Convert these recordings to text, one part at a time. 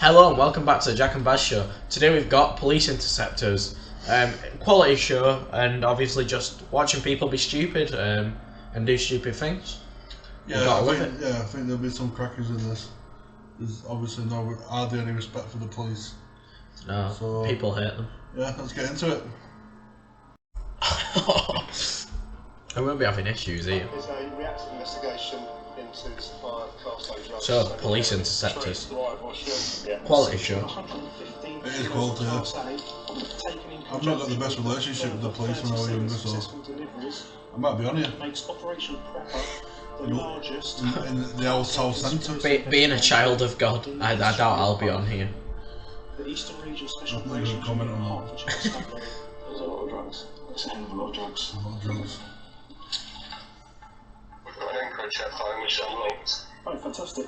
Hello and welcome back to the Jack and Baz show. Today we've got Police Interceptors. Quality show, and obviously just watching people be stupid and do stupid things. Yeah, I think there'll be some crackers in this. There's obviously hardly any respect for the police. No, so, people hate them. Yeah, let's get into it. I won't be having issues here. There's a reactive investigation into supply of Class A drugs. So, Police Interceptors. Yeah. Quality show. It is quality, yeah. I've not got the best relationship with the police when I was younger, so I might be on here. Makes Operation Prepper the largest in the old South Centre. Being a child of God, I doubt I'll be on here. The Eastern Region Special I'm not going to comment on that. There's a lot of drugs. There's a hell of a lot of drugs. A lot of drugs. We've got an Encrochat phone which is unlocked. Oh, fantastic.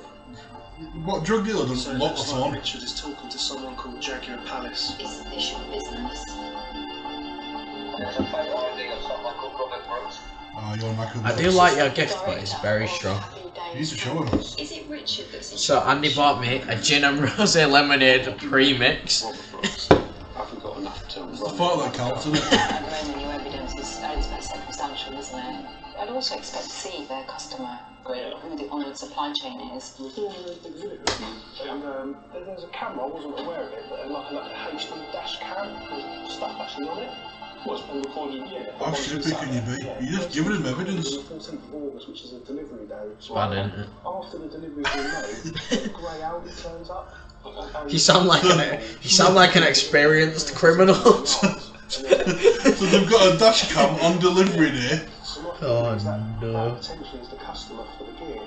What drug dealer doesn't lock the phone? Richard is talking to someone called Jack and Baz. Is this your business? There's a fake ID of someone called Robert Brooks. I do like your gift, but it's very strong. You need to show him. Is it Richard that's in So Andy bought me a gin and rosé lemonade pre-mix. Robert Brooks. I haven't got enough to It's the thought that counts, isn't it? At the moment, your evidence is very circumstantial, isn't it? I'd also expect to see the customer, who the honoured supply chain is. And there's a camera, I wasn't aware of it, but like a HD dash cam, there's stuff actually on it. What's been recorded? Yeah. How stupid can you be? You're just giving him evidence. On the 14th of August, which is a delivery day. So Bad, isn't it? after the delivery's been made, a grey Audi turns up. You sound like an experienced criminal. So they've got a dash cam on delivery day. Oh no. Potentially is the customer for the gear.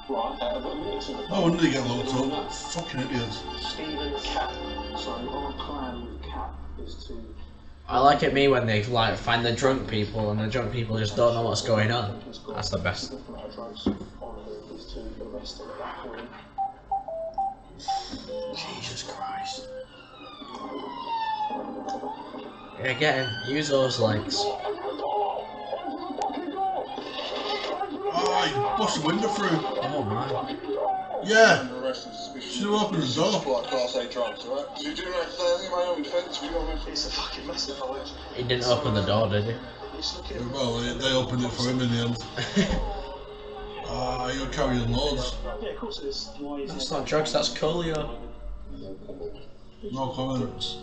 Right, but minutes of the Oh, when did they get locked up? Fucking idiots. Stephen Cap. So our plan with Cap is to. I like it when they like find the drunk people and the drunk people just don't know what's going on. That's the best. Jesus Christ. Yeah, get him. Use those legs. Oh, he busted the window through. Oh my. Yeah. Should have opened the door. Class A drugs, right? You do know in my own defence, it's a fucking massive knowledge. He didn't open the door, did he? Well, they opened it for him in the end. Ah, you're carrying loads. Yeah, of course it is. That's not drugs, that's Coolio. No comment.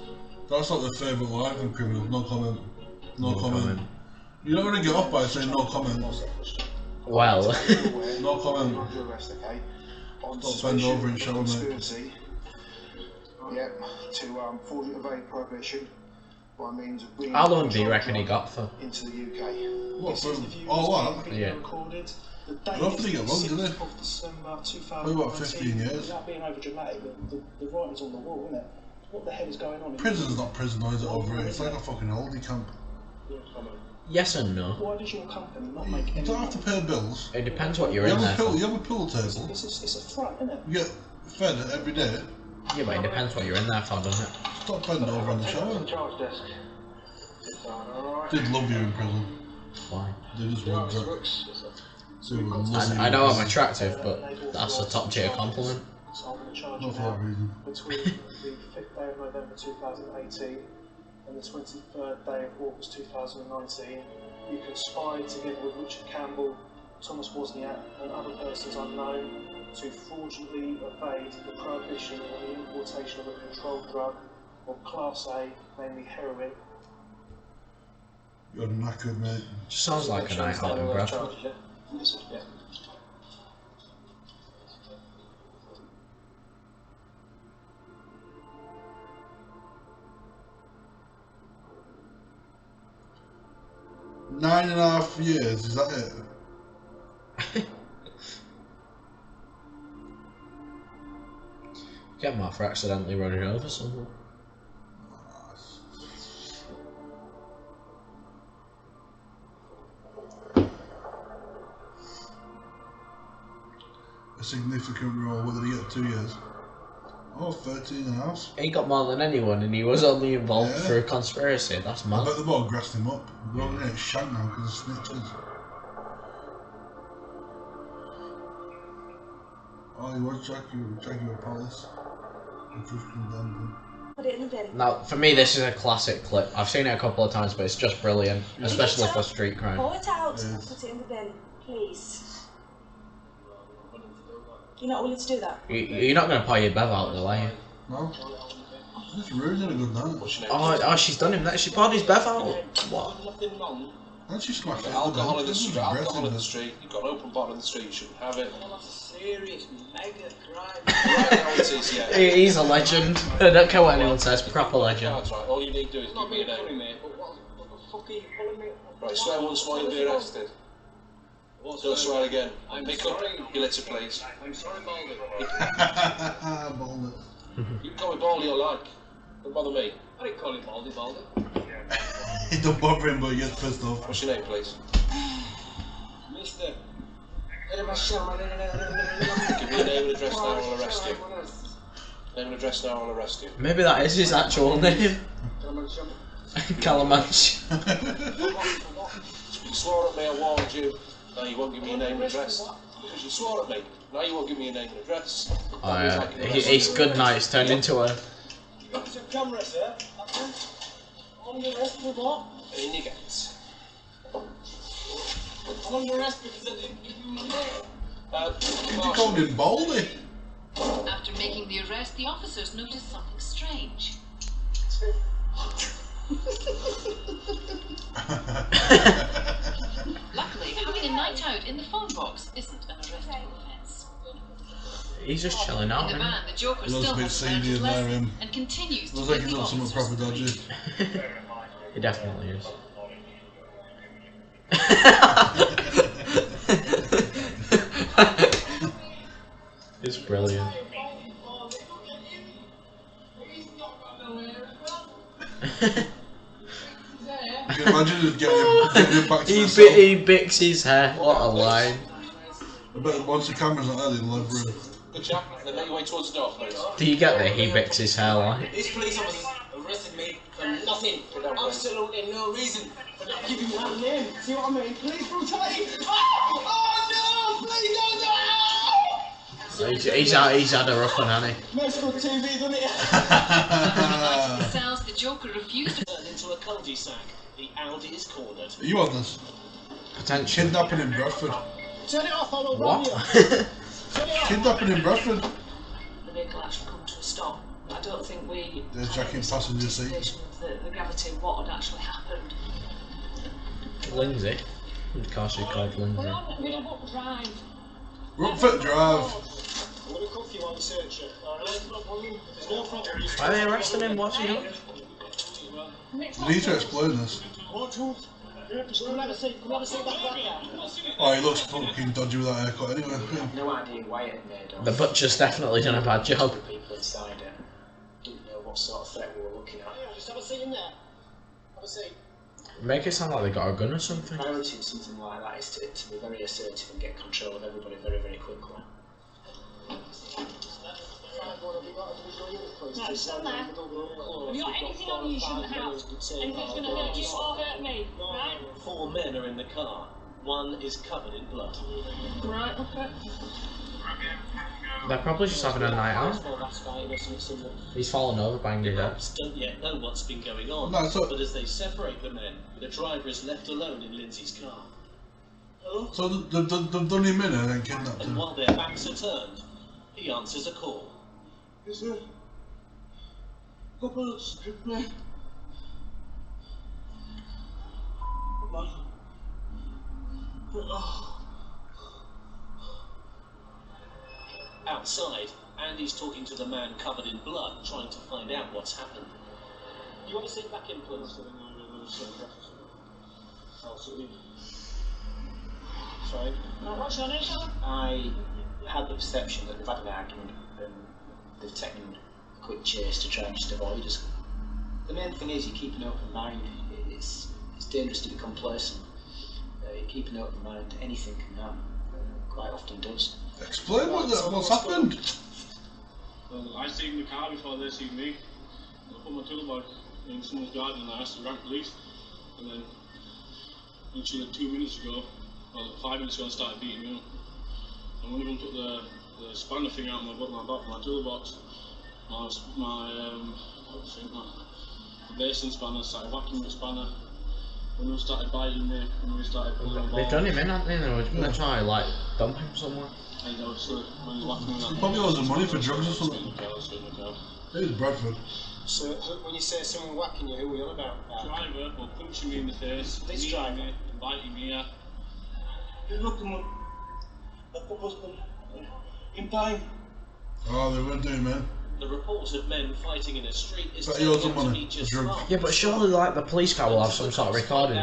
That's not their favourite line from criminals. No comment. No comment. You're not going to get off by saying no comment. Well. No comment. Don't bend over and show me. Yep, to fraudulent evade prohibition by means of bringing How long do you reckon he got for? into the UK. What, for all that? Yeah. I don't think he got long, did he? December 2019. Probably about 15 years. Without being over dramatic, the writing's on the wall, isn't it? What the hell is going on? Prison's not prison, or is it over here? It's like a fucking holiday camp. Yes and no. Why does your company not make You any don't have to pay bills. It depends what you're You in there have, for. you have a pool table. It's a front, isn't it? You get fed every day. Yeah, but it depends what you're in there for, doesn't it? Stop bending over in the shower. Charge desk. They'd love you in prison. Why? They just want that. So listen. I know I'm attractive, but that's a top tier compliment. So I'm going to charge Not you for that now reason. between the 5th day of November 2018 and the 23rd day of August 2019. You conspired together with Richard Campbell, Thomas Wozniak and other persons unknown to fraudulently evade the prohibition on the importation of a controlled drug of Class A, namely heroin. You're knackered, mate. Just sounds like a night out in Bradford. Yeah. Nine and a half years, is that it? Get him off for accidentally running over someone. A significant role. What did he get? 2 years? Oh, 13 and a half. He got more than anyone and he was only involved Yeah. for a conspiracy. That's I mad. bet they've all grassed him up. They're all going to get shanked now because of snitches. Oh, he was Jackie with Palace. Put it in the bin. Now, for me, this is a classic clip. I've seen it a couple of times, but it's just brilliant, especially for street crime. Pull it out and put it in the bin, please. You're not willing to do that? You're not going to pull your bev out though, are you? No. This Rue's had a good night. Oh, she's done him that. She poured his bev out. What? Nothing wrong. And she smashed it. Alcohol in the street. Alcohol in the street. You've got an open bottle in the street. You shouldn't have it. Well, that's a serious mega crime. Right now it is, yeah. He's a legend. I don't care what anyone says. Proper legend. That's right. All you need to do is give me a name. Mate, but what the fuck are you pulling me? Right, swear once more you'll be arrested. Don't swear again. Pick up your litter, please. I'm sorry, Baldy. Baldy. You can call me Baldy or like. Don't bother me. I didn't call him Baldy. It don't bother him, but he gets pissed off. What's your name, please? Mister. Give me your name and address now, I'll arrest you. Name and address now, I'll arrest you. Maybe that is his actual name. Calamanch. You swore at me, I warned you. Now you won't give me your name and address. Because you swore at me. Now you won't give me your name and address. Oh yeah, he's good night. It's turned into a... You got some camera, sir? I'm under arrest for what? In you get. I'm under arrest because I didn't give you my name. You called him Baldy. After making the arrest, the officers noticed something strange. Luckily, having a night out in the phone box isn't an arrestable offence. He's just chilling out, In the man. van, the Joker He looks still a bit has seedy in there, him. and continues to Looks like give he's the done something officers proper dodgy. He definitely is. It's brilliant. You can imagine just getting him back to He himself. bicks his hair. What a line. I bet once the camera's not there, they'll love him. Good chap. Then make your way towards the door, please. Do you get the he bicks his hair line? These police officers arrested me for nothing. Absolutely no reason. For not giving me my name. See what I mean? Police brutality. Oh no! Please don't do He's had a rough one, hasn't he? Most good TV, doesn't it? In the cells, the Joker refused to Turned into a cul-de-sac. The Audi is cornered. Are you on this? Potentially. Kidnapping in Bradford. Turn it off, I will run you. What? Turn it off. Kidnapping in Bradford. the vehicle actually come to a stop. I don't think we There's Jack in passenger seat. of the gravity of what had actually happened. Lindsay. Of course she's called Lindsay. We're on Middlebrook Drive. Rockford Drive. I'm going to cuff you while we search you, alright? There's no problem. Why are they arresting him? What's he done? You need to explain this. Come have a seat back there. Oh, he looks fucking dodgy with that haircut anyway. No idea why it had made off. The butcher's definitely done a bad job. The people inside it didn't know what sort of threat we were looking at. Yeah, just have a seat in there. Have a seat. Make it sound like they got a gun or something. Priority in something like that is to be very assertive and get control of everybody very, very quickly. No, stand there. Have you got anything on you you shouldn't have? Anything that's going to hurt you or hurt me, right? 4 men are in the car. 1 is covered in blood. Right, okay. They're probably just having a night out. He's fallen over, banged his head. Cops don't yet know what's been going on, No, so- but as they separate the men, the driver is left alone in Lindsay's car. So they've done him in and then kidnapped And him. while their backs are turned, he answers a call. Is there a couple of strip me? Outside, Andy's talking to the man covered in blood, trying to find out what's happened. You want to sit back in, please? Sorry? What's your name, sir? I had the perception that they've had an argument and they've taken a quick chase to try and just avoid us. The main thing is you keep an open mind. It's dangerous to be complacent. You keep an open mind. Anything can happen. Quite often does. Explain what's happened. Well, I stayed in the car before they seen me. I put my toolbag in someone's garden and I asked the rank police. And then, literally 2 minutes ago, well, 5 minutes ago, I started beating me up. And one of them took the spanner thing out of my back of my toolbox. my basing spanner started whacking the spanner. When we started biting me, when we started pulling the balls. They've done him in, haven't they? They were going to try like dump him somewhere. And obviously, when he's whacking me that, he probably owes them money for drugs or something. It was Bradford. So when you say someone whacking you, who are we on about? Driver, or punching me in the face, This driver? me, biting me, yeah. Good looking one. Like the husband. In pain. Oh, they were doing, man. The report of men fighting in a street is But he owes them turning out to money be just for drugs. smart. Yeah, but surely like the police car will have some sort of recording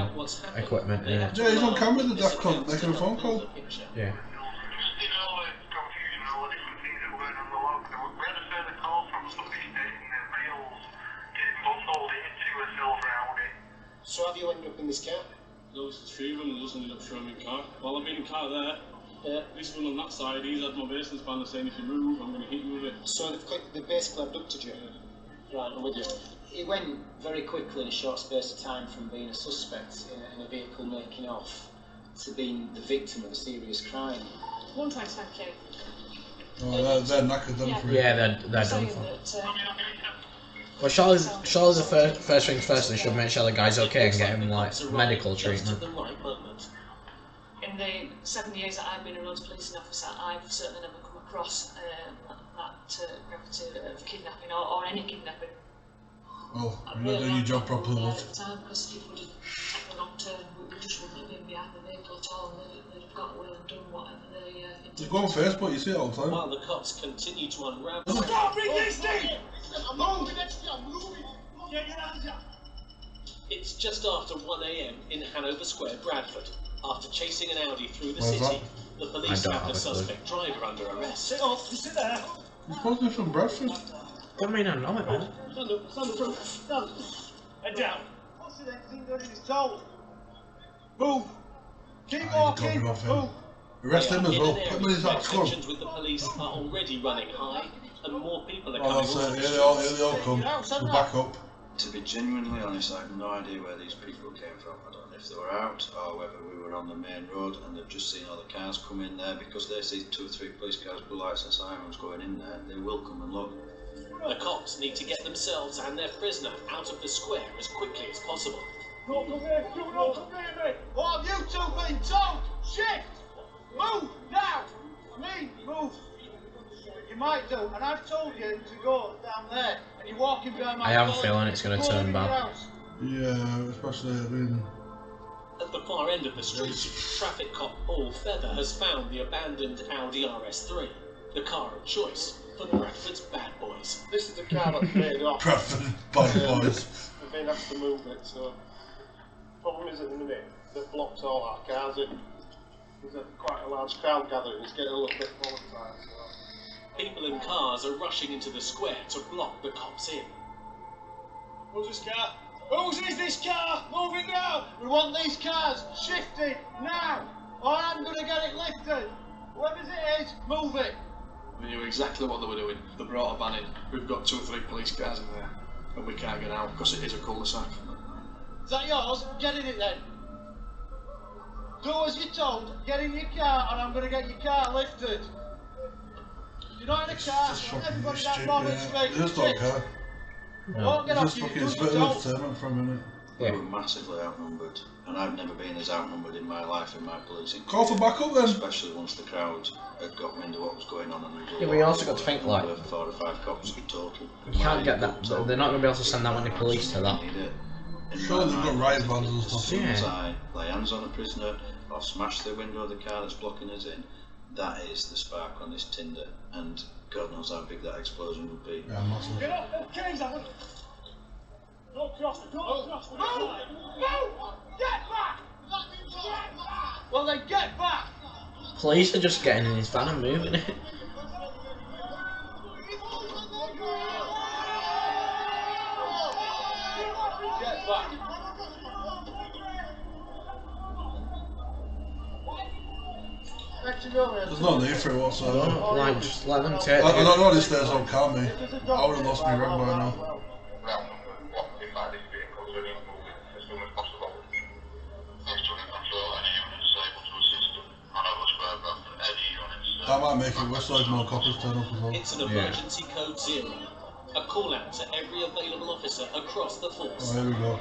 equipment in it. Yeah, he's on camera, the daft cunt, making a phone call. Yeah. So have you ended up in this car? No, it's three of them, and just ended up showing me a car. While I've been in car there, this one on that side, he's had my basing spanner saying if you move, I'm going to hit you with it. So they basically abducted you? Right, I'm with you. It went very quickly in a short space of time from being a suspect in a vehicle making off to being the victim of a serious crime. One thanks, thank you. Oh, they're knackered, them three. Yeah, they're done for. Well, Charlie's the first things first. They should make sure the guy's okay and get him like medical treatment. In the 7 years that I've been a roads policing officer, I've certainly never come across that gravity of kidnapping or any kidnapping. Well, you're not doing your job properly, love. At the time, because if we'd have long term, we just wouldn't have been behind the vehicle at all. They'd have got away and done whatever they intended. You go on Facebook, you see it all the time. While the cops continue to unravel. Stop resisting! I'm moving! I'm moving! Get your hands up! It's just after 1 AM in Hanover Square, Bradford. After chasing an Audi through the Where's city, that? the police have the suspect driver under arrest. Sit up! You sit there! He's supposed to be from Bradford. I mean, I know it, man. Stand up! Stand up! Stand! Head down! What's the next thing that he's told? Move! Keep walking! Move! Arrest him as well. In an Put him in his area act where squad. tensions with the police are already running high, and more people are Oh, coming that's onto it. the Here they all streets. come. We'll back up. To be genuinely honest, I have no idea where these people came from. I don't know if they were out or whether we were on the main road and they've just seen all the cars come in there. Because they see 2 or 3 police cars, blue lights and sirens going in there, they will come and look. The cops need to get themselves and their prisoner out of the square as quickly as possible. Don't come here! Do not come near me! What have you two been told? Shift! Move! Now! Me! Move! You might do, and I've told you to go down there, and you're walking behind my I have a body. feeling it's going to turn bad. Yeah, especially, I mean... At the far end of the street, traffic cop Paul Feather has found the abandoned Audi RS3, the car of choice for Bradford's bad boys. This is the car that's made off. Bradford bad boys. We've been asked to move it, so... Problem is, at the minute, they've blocked all our cars in. There's quite a large crowd gathering, it's getting a little bit volatile, so... People in cars are rushing into the square to block the cops in. Who's this car? Whose is this car? Move it now! We want these cars shifted now! Or I'm gonna get it lifted! Whoever's it is, move it! They knew exactly what they were doing. They brought a van in. We've got 2 or 3 police cars in there. And we can't get out because it is a cul-de-sac. Is that yours? Get in it then! Do as you're told, get in your car and I'm gonna get your car lifted! You're not in a car, everybody that bothered straight. Just don't care. Won't get off Just you, fucking do spit what in you're the told. entertainment for a minute. We were massively outnumbered, and I've never been as outnumbered in my life in my policing. Call for backup then. Especially once the crowd had got wind of what was going on. And Yeah, we also got to think like 4 or 5 cops in total. you can't get that. They're not going to be able to send that many police to that. Sure, they've got riot vans and stuff. As soon as I lay hands on a prisoner or smash the window of the car that's blocking us in, that is the spark on this tinder, and God knows how big that explosion would be. Yeah, massive. Get up, okay, Zach. Don't cross, don't cross. Move! Move! Get back! Get back! Well then, get back! Police are just getting in his van and moving it. Get back! There's no need for it whatsoever. Like, just let them take I it. don't know this stays on, can't me? I would have lost my rug by now. That might make it worse so more coppers turn up as well. It's an emergency code 0. A call out to every available officer across the force. Oh, here we go.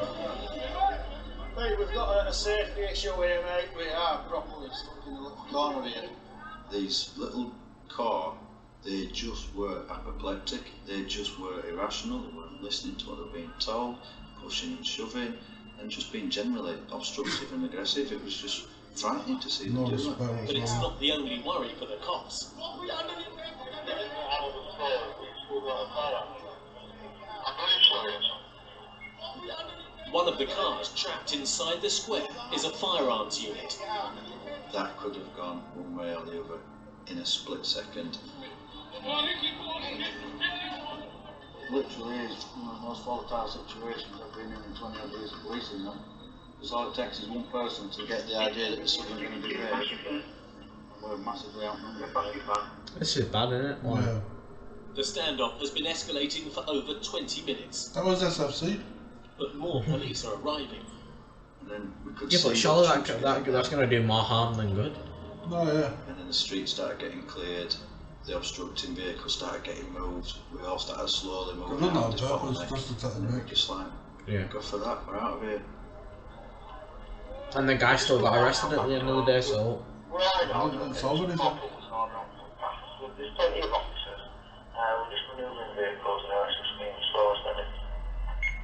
Mate, we've got a safety issue here, mate. We are properly stuck in the little corner here. These little car, they just were apoplectic, they just were irrational, they weren't listening to what they were being told, pushing and shoving, and just being generally obstructive and aggressive. It was just frightening to see them do that. But it's not the only worry for the cops. One of the cars trapped inside the square is a firearms unit. That could have gone one way or the other in a split second. Literally is one of the most volatile situations I've been in 20 odd years of policing them. Because all it takes is one person to get the idea that there's something going to be there. And we're massively outnumbered. This is bad, isn't it? Yeah. The standoff has been escalating for over 20 minutes. That was SFC. But more police are arriving. And then we could Yeah, see but surely that's going to do more harm than good. Oh, yeah. And then the streets started getting cleared, the obstructing vehicles started getting moved, we all started slowly moving They've done out that of on this purpose, bottleneck. just to take the And we're mic. just like, Yeah. go for that, we're out of here. And the guy still got arrested at the end of the day, so... It's over, is it? There's plenty of officers. We're just manoeuvring vehicles now, it's just being slow and steady.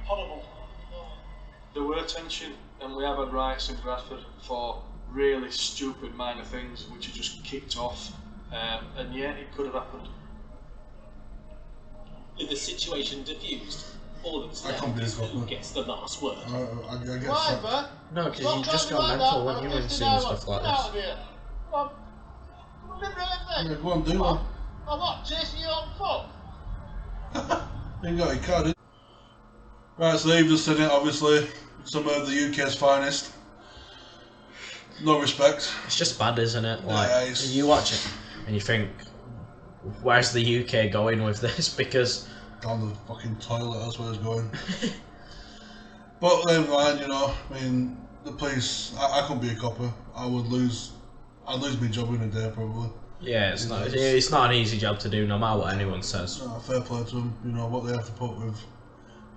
Horrible. There were tension, and we have had riots in Bradford for really stupid minor things which are just kicked off, and yeah, it could have happened. With the situation diffused, all that's I can't left be a is who copper. gets the last word. I get Why, sacked. Bert? No, because Stop you just talking got like mental that, when you man. were Get seeing out stuff like Get out this. of here. Come on. Come on, be brave, Yeah, go on, do one. Oh, what? Chasing your own fuck? You got your card, right, so you've just seen it, obviously. Some of the UK's finest. No respect. It's just bad, isn't it? Like, Yeah, it's- you watch it and you think, where's the UK going with this? Because... Down the fucking toilet, that's where it's going. But never mind, you know, I mean, the police, I couldn't be a copper. I'd lose my job in a day, probably. Yeah, it's not an easy job to do, no matter what anyone says. No, fair play to them, you know, what they have to put with.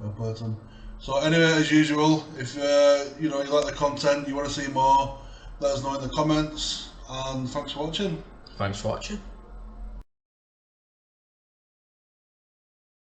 Fair play to them. So anyway, as usual, if you know, you like the content, you want to see more, let us know in the comments, and thanks for watching. Thanks for watching.